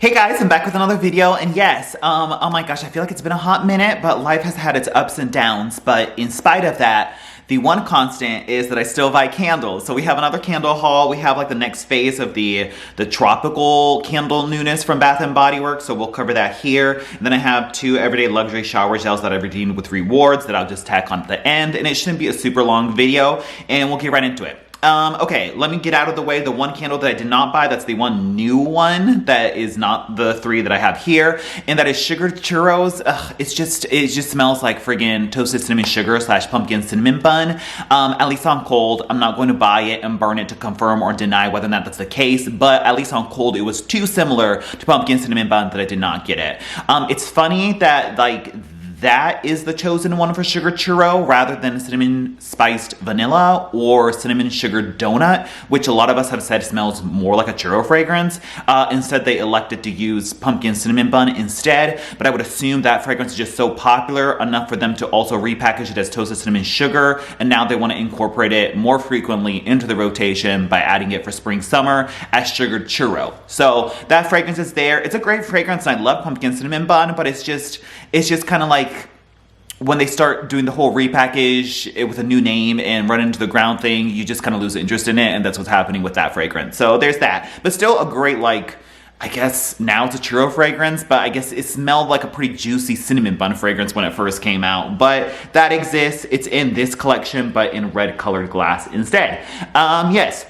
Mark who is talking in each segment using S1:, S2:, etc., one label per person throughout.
S1: Hey guys, I'm back with another video, and yes, oh my gosh, I feel like it's been a hot minute, but life has had its ups and downs, but in spite of that, the one constant is that I still buy candles. So we have another candle haul. We have like the next phase of the tropical candle newness from Bath & Body Works, so we'll cover that here. And then I have 2 everyday luxury shower gels that I redeemed with rewards that I'll just tack on at the end, and it shouldn't be a super long video, and we'll get right into it. Okay, let me get out of the way the one candle that I did not buy. That's the one new one that is not the 3 that I have here, and that is sugared churros. Ugh, it just smells like friggin' toasted cinnamon sugar / pumpkin cinnamon bun. At least on cold, I'm not going to buy it and burn it to confirm or deny whether or not that's the case, but at least on cold, it was too similar to pumpkin cinnamon bun that I did not get it. It's funny that that is the chosen one for sugar churro rather than cinnamon spiced vanilla or cinnamon sugar donut, which a lot of us have said smells more like a churro fragrance. Instead, they elected to use pumpkin cinnamon bun instead, but I would assume that fragrance is just so popular enough for them to also repackage it as toasted cinnamon sugar, and now they want to incorporate it more frequently into the rotation by adding it for spring summer as sugared churro. So that fragrance is there. It's a great fragrance, and I love pumpkin cinnamon bun, but it's just kind of like when they start doing the whole repackage it with a new name and run into the ground thing, you just kind of lose interest in it, and that's what's happening with that fragrance. So there's that. But still a great, I guess now it's a churro fragrance, but I guess it smelled like a pretty juicy cinnamon bun fragrance when it first came out. But that exists. It's in this collection, but in red colored glass instead. Yes.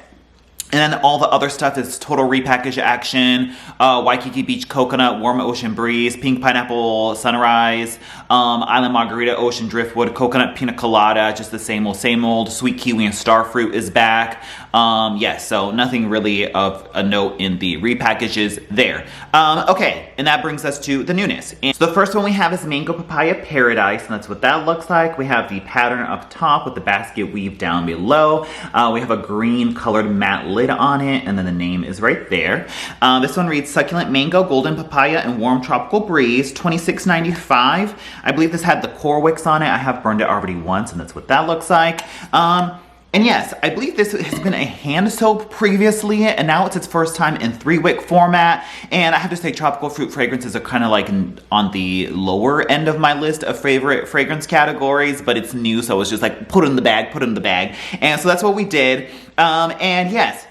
S1: And then all the other stuff is total repackage action. Waikiki Beach Coconut, Warm Ocean Breeze, Pink Pineapple Sunrise, Island Margarita, Ocean Driftwood, Coconut Pina Colada, just the same old. Sweet Kiwi and Starfruit is back. Yes, so nothing really of a note in the repackages there. Okay, and that brings us to the newness. And so the first one we have is Mango Papaya Paradise, and that's what that looks like. We have the pattern up top with the basket weave down below. We have a green colored matte lid on it, and then the name is right there. This one reads Succulent Mango, Golden Papaya, and Warm Tropical Breeze, $26.95. I believe this had the core wicks on it. I have burned it already once, and that's what that looks like. And yes, I believe this has been a hand soap previously, and now it's its first time in 3-wick format. And I have to say, tropical fruit fragrances are kind of like on the lower end of my list of favorite fragrance categories, but it's new, so it's just like, put it in the bag. And so that's what we did. And yes,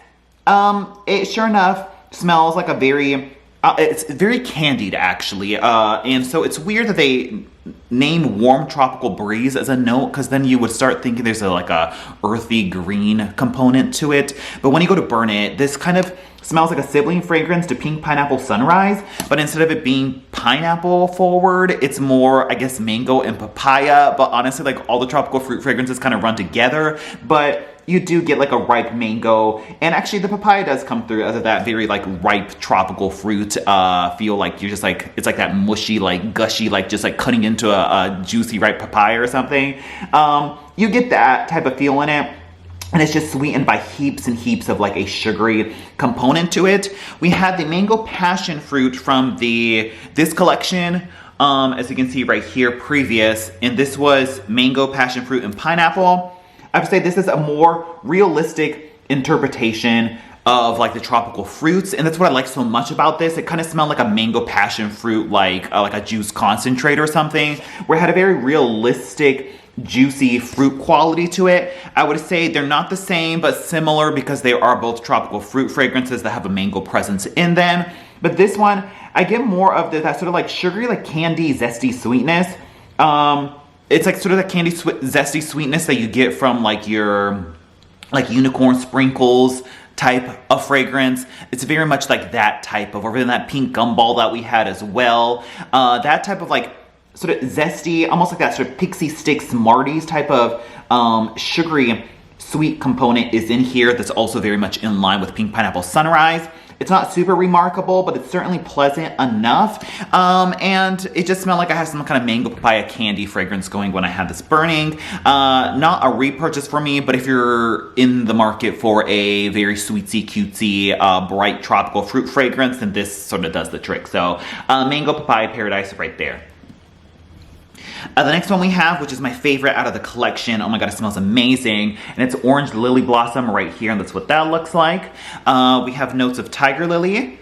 S1: it sure enough smells like a it's very candied actually. And so it's weird that they name Warm Tropical Breeze as a note, because then you would start thinking there's like a earthy green component to it. But when you go to burn it, this kind of smells like a sibling fragrance to Pink Pineapple Sunrise, but instead of it being pineapple forward, it's more, I guess, mango and papaya. But honestly, like all the tropical fruit fragrances kind of run together, but you do get like a ripe mango, and actually the papaya does come through as that very like ripe tropical fruit feel. Like you're just like, it's like that mushy, like gushy, like just like cutting into a juicy ripe papaya or something. You get that type of feel in it. And it's just sweetened by heaps and heaps of like a sugary component to it. We had the mango passion fruit from this collection, as you can see right here, previous, and this was mango passion fruit and pineapple. I would say this is a more realistic interpretation of like the tropical fruits, and that's what I like so much about this. It kind of smelled like a mango passion fruit, like a juice concentrate or something, where it had a very realistic juicy fruit quality to it. I would say they're not the same, but similar, because they are both tropical fruit fragrances that have a mango presence in them. But this one, I get more of that sort of like sugary, like candy, zesty sweetness. It's like sort of that candy, zesty sweetness that you get from like your unicorn sprinkles type of fragrance. It's very much like that type of, or even that pink gumball that we had as well. That type of like sort of zesty, almost like that sort of Pixie Stick Smarties type of sugary sweet component is in here. That's also very much in line with Pink Pineapple Sunrise. It's not super remarkable, but it's certainly pleasant enough. And it just smelled like I have some kind of mango papaya candy fragrance going when I had this burning. Not a repurchase for me, but if you're in the market for a very sweetsy, cutesy, bright tropical fruit fragrance, then this sort of does the trick. So Mango Papaya Paradise right there. The next one we have, which is my favorite out of the collection. Oh my god, it smells amazing. And it's Orange Lily Blossom right here, and that's what that looks like. We have notes of Tiger Lily,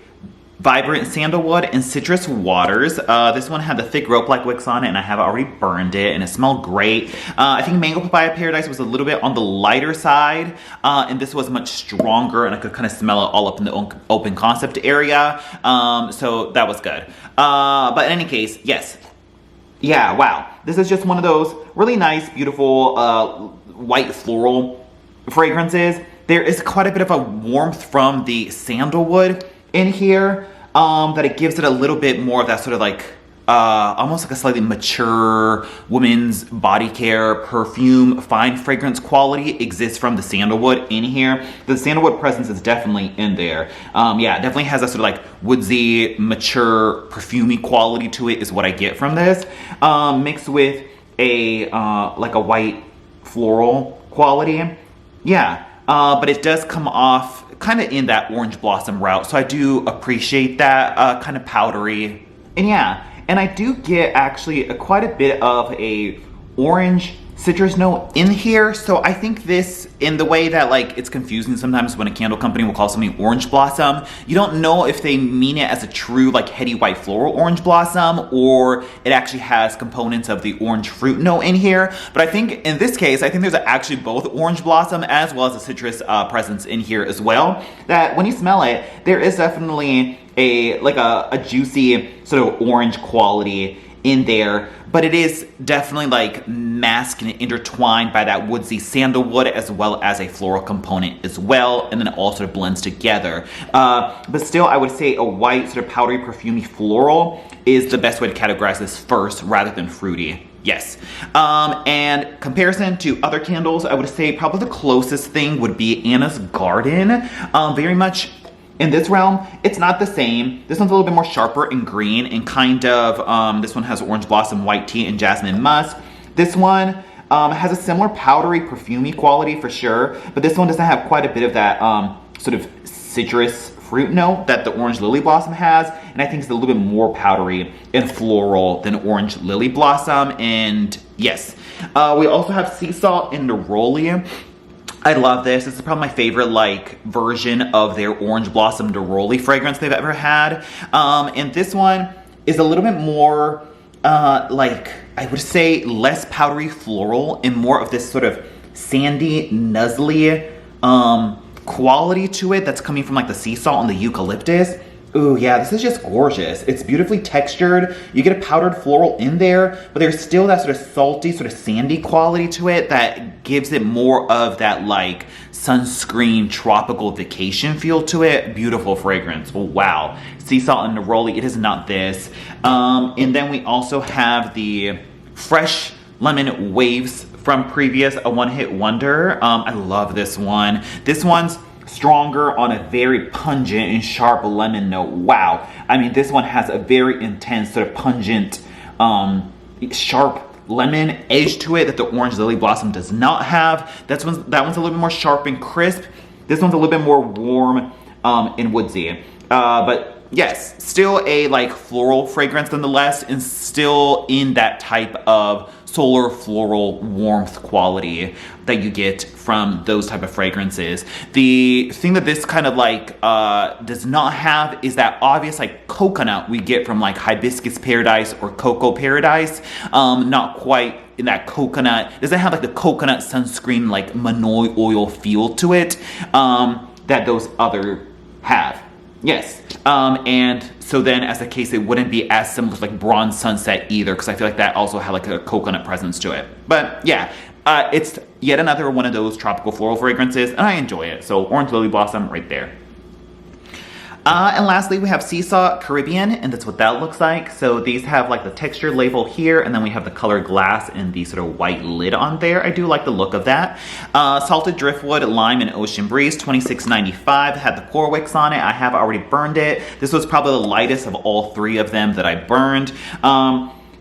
S1: Vibrant Sandalwood and Citrus Waters. This one had the thick rope-like wicks on it, and I have already burned it, and it smelled great. I think Mango Papaya Paradise was a little bit on the lighter side, and this was much stronger, and I could kind of smell it all up in the open concept area, so that was good. But in any case, yes. Yeah, wow. This is just one of those really nice, beautiful, white floral fragrances. There is quite a bit of a warmth from the sandalwood in here, that it gives it a little bit more of that sort of like almost like a slightly mature women's body care perfume fine fragrance quality exists from the sandalwood in here. The sandalwood presence is definitely in there. Yeah, it definitely has a sort of like woodsy, mature, perfumey quality to it is what I get from this, mixed with a like a white floral quality. Yeah, but it does come off kind of in that orange blossom route, so I do appreciate that kind of powdery. And yeah, and I do get actually quite a bit of a orange citrus note in here, so I think this, in the way that like it's confusing sometimes when a candle company will call something orange blossom, you don't know if they mean it as a true like heady white floral orange blossom, or it actually has components of the orange fruit note in here. But I think in this case, I think there's actually both orange blossom as well as a citrus presence in here as well, that when you smell it, there is definitely a juicy sort of orange quality in there, but it is definitely like masked and intertwined by that woodsy sandalwood as well as a floral component as well, and then it all sort of blends together. But still, I would say a white sort of powdery perfumey floral is the best way to categorize this first rather than fruity. Yes. And comparison to other candles, I would say probably the closest thing would be Anna's Garden. Very much in this realm, it's not the same. This one's a little bit more sharper and green, and kind of, this one has orange blossom, white tea, and jasmine musk. This one has a similar powdery, perfumey quality for sure, but this one doesn't have quite a bit of that sort of citrus fruit note that the orange lily blossom has, and I think it's a little bit more powdery and floral than orange lily blossom. And yes, we also have sea salt and neroli. I love this. This is probably my favorite like version of their orange blossom neroli fragrance they've ever had. And this one is a little bit more like, I would say, less powdery floral and more of this sort of sandy, nuzzly quality to it that's coming from like the sea salt and the eucalyptus. Ooh, yeah, this is just gorgeous. It's beautifully textured. You get a powdered floral in there, but there's still that sort of salty, sort of sandy quality to it that gives it more of that like sunscreen tropical vacation feel to it. Beautiful fragrance. Oh, wow. Sea salt and neroli, it is not this. And then we also have the fresh lemon waves from previous, a one-hit wonder. I love this one. This one's stronger on a very pungent and sharp lemon note. Wow. I mean, this one has a very intense, sort of pungent, sharp lemon edge to it that the orange lily blossom does not have. That one's a little bit more sharp and crisp. This one's a little bit more warm and woodsy. But yes, still a like floral fragrance nonetheless, and still in that type of solar floral warmth quality that you get from those type of fragrances. The thing that this kind of like does not have is that obvious like coconut we get from like Hibiscus Paradise or Cocoa Paradise. Not quite in that coconut. It doesn't have like the coconut sunscreen like manoi oil feel to it that those other have. Yes, and so then as a case, it wouldn't be as similar to like Bronze Sunset either, because I feel like that also had like a coconut presence to it. But yeah, it's yet another one of those tropical floral fragrances, and I enjoy it. So Orange Lily Blossom right there. And lastly, we have Sea Salt Caribbean, and that's what that looks like. So these have like the texture label here, and then we have the colored glass and the sort of white lid on there. I do like the look of that. Salted Driftwood, Lime, and Ocean Breeze, $26.95. Had the core wicks on it. I have already burned it. This was probably the lightest of all three of them that I burned.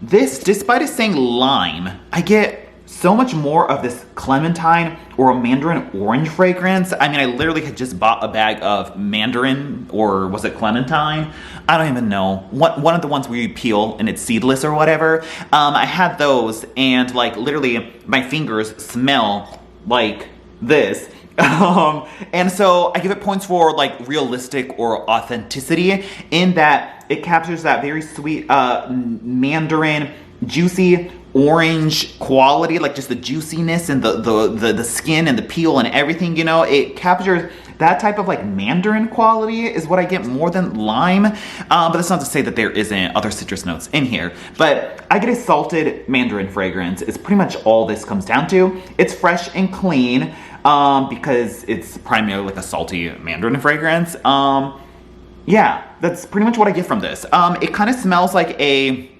S1: This, despite it saying lime, I get so much more of this clementine or a mandarin orange fragrance. I mean, I literally had just bought a bag of mandarin, or was it clementine? I don't even know. One of the ones where you peel and it's seedless or whatever. I had those, and like literally my fingers smell like this. And so I give it points for like realistic or authenticity in that it captures that very sweet mandarin, juicy orange quality, like just the juiciness and the skin and the peel and everything, you know, it captures that type of like mandarin quality is what I get more than lime. But that's not to say that there isn't other citrus notes in here. But I get a salted mandarin fragrance. It's pretty much all this comes down to. It's fresh and clean because it's primarily like a salty mandarin fragrance. Yeah, that's pretty much what I get from this. It kind of smells like a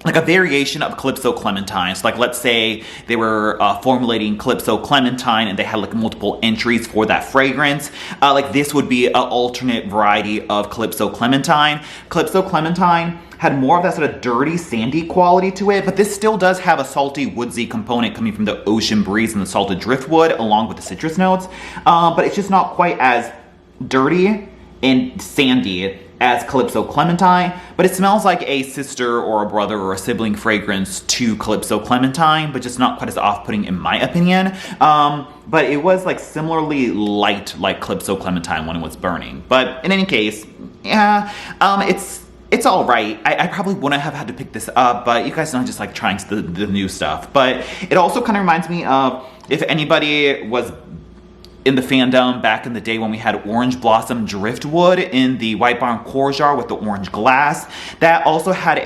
S1: variation of Calypso Clementine. So like, let's say they were formulating Calypso Clementine and they had like multiple entries for that fragrance. Like this would be an alternate variety of Calypso Clementine. Calypso Clementine had more of that sort of dirty, sandy quality to it, but this still does have a salty, woodsy component coming from the ocean breeze and the salted driftwood along with the citrus notes. But it's just not quite as dirty and sandy as Calypso Clementine, but it smells like a sister or a brother or a sibling fragrance to Calypso Clementine, but just not quite as off-putting in my opinion. But it was like similarly light like Calypso Clementine when it was burning. But in any case, yeah, it's all right. I probably wouldn't have had to pick this up, but you guys know I just like trying the new stuff. But it also kind of reminds me of if anybody was in the fandom back in the day when we had Orange Blossom Driftwood in the White Barn core jar with the orange glass. That also had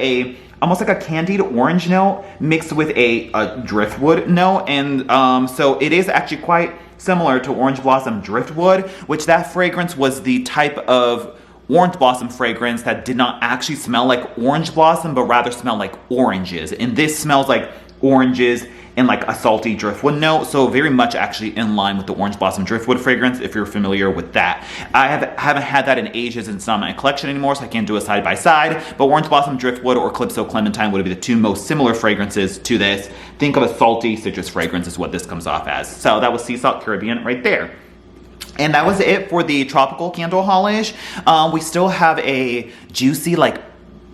S1: almost like a candied orange note mixed with a driftwood note. And so it is actually quite similar to Orange Blossom Driftwood, which that fragrance was the type of orange blossom fragrance that did not actually smell like orange blossom, but rather smell like oranges. And this smells like oranges and like a salty driftwood note, so very much actually in line with the Orange Blossom Driftwood fragrance, if you're familiar with that. I haven't had that in ages and it's not in my collection anymore, so I can't do a side by side, but Orange Blossom Driftwood or Calypso Clementine would be the two most similar fragrances to this. Think of a salty citrus fragrance is what this comes off as. So that was Sea Salt Caribbean right there. And that was it for the tropical candle haulage. We still have a juicy like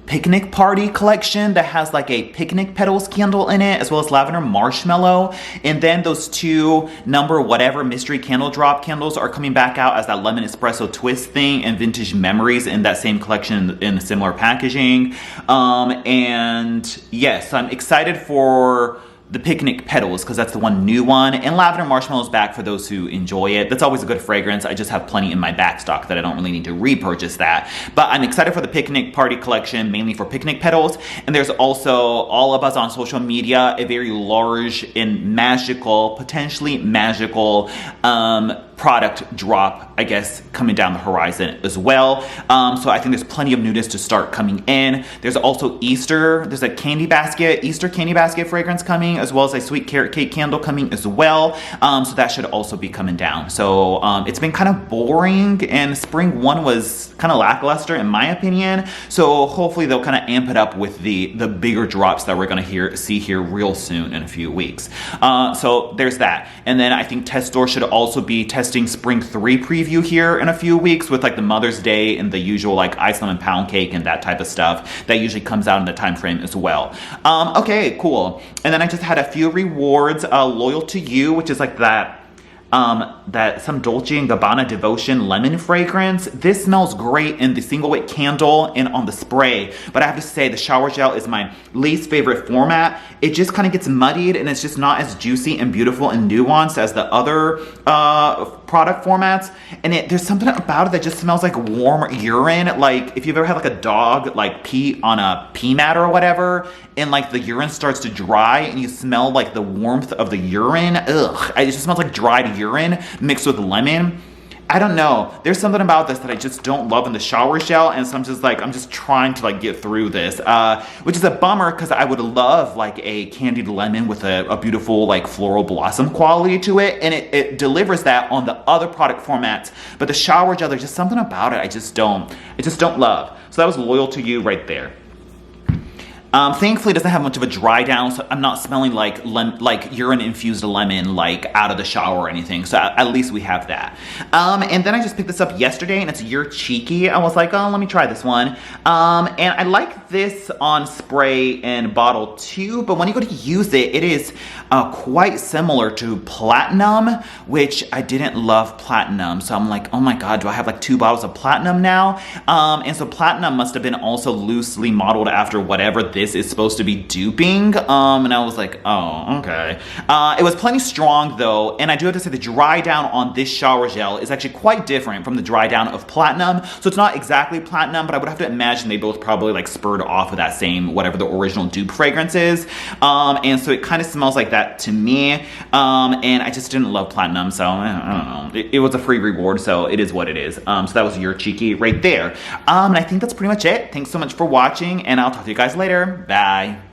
S1: picnic party collection that has like a picnic petals candle in it, as well as lavender marshmallow. And then those two number whatever mystery candle drop candles are coming back out as that lemon espresso twist thing and vintage memories in that same collection in similar packaging. And yes, I'm excited for the picnic petals because that's the one new one, and lavender marshmallows back for those who enjoy it. That's always a good fragrance. I just have plenty in my back stock that I don't really need to repurchase that, but I'm excited for the picnic party collection, mainly for picnic petals. And there's also all of us on social media a very large and magical, potentially magical product drop, I guess, coming down the horizon as well. So I think there's plenty of newness to start coming in. There's also Easter. There's a Easter candy basket fragrance coming, as well as a sweet carrot cake candle coming as well. So that should also be coming down. So it's been kind of boring, and spring one was kind of lackluster in my opinion. So hopefully they'll kind of amp it up with the bigger drops that we're gonna see here real soon in a few weeks. So there's that. And then I think Test Store should also be testing spring 3 preview here in a few weeks with like the Mother's Day and the usual like ice lemon pound cake and that type of stuff that usually comes out in the time frame as well. Okay, cool. And then I just had a few rewards. Loyal to You, which is like that some Dolce & Gabbana Devotion lemon fragrance. This smells great in the single wick candle and on the spray, but I have to say the shower gel is my least favorite format. It just kind of gets muddied and it's just not as juicy and beautiful and nuanced as the other product formats. And there's something about it that just smells like warm urine. Like if you've ever had like a dog like pee on a pee mat or whatever, and like the urine starts to dry and you smell like the warmth of the urine. Ugh, it just smells like dried urine mixed with lemon. I don't know. There's something about this that I just don't love in the shower gel, and so I'm just trying to like get through this, which is a bummer because I would love like a candied lemon with a beautiful like floral blossom quality to it, and it delivers that on the other product formats. But the shower gel, there's just something about it I just don't love. So that was Loyal to You right there. Thankfully, it doesn't have much of a dry down, so I'm not smelling like urine infused lemon like out of the shower or anything. So at least we have that. And then I just picked this up yesterday, and it's You're Cheeky. I was like, oh, let me try this one. And I like this on spray and bottle too, but when you go to use it, it is quite similar to Platinum, which I didn't love Platinum. So I'm like, oh my God, do I have like 2 bottles of Platinum now? And so Platinum must have been also loosely modeled after whatever this is supposed to be duping. And I was like, oh, okay. It was plenty strong though, and I do have to say the dry down on this shower gel is actually quite different from the dry down of Platinum. So it's not exactly Platinum, but I would have to imagine they both probably like spurred off of that same, whatever the original dupe fragrance is. And so it kind of smells like that to me. And I just didn't love Platinum, so I don't know. It was a free reward, so it is what it is. So that was You're Cheeky right there. And I think that's pretty much it. Thanks so much for watching, and I'll talk to you guys later. Bye.